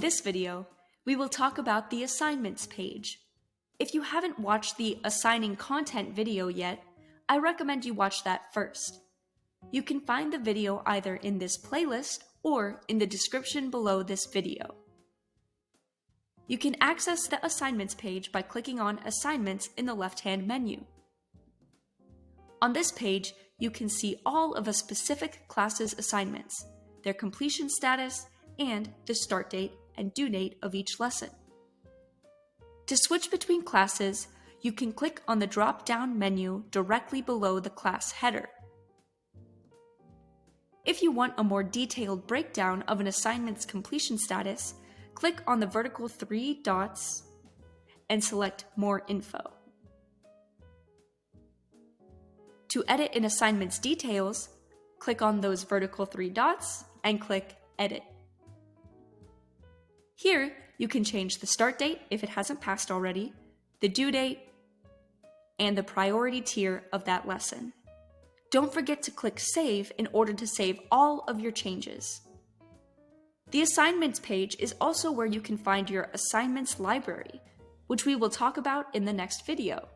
this video, we will talk about the assignments page. If you haven't watched the assigning content video yet, I recommend you watch that first. You can find the video either in this playlist or in the description below this video. You can access the assignments page by clicking on Assignments in the left-hand menu. On this page, you can see all of a specific class's assignments, their completion status, and the start date and due date of each lesson. To switch between classes, you can click on the drop-down menu directly below the class header. If you want a more detailed breakdown of an assignment's completion status, click on the vertical 3 dots and select More Info. To edit an assignment's details, click on those vertical 3 dots and click Edit. Here, you can change the start date if it hasn't passed already, the due date, and the priority tier of that lesson. Don't forget to click Save in order to save all of your changes. The assignments page is also where you can find your assignments library, which we will talk about in the next video.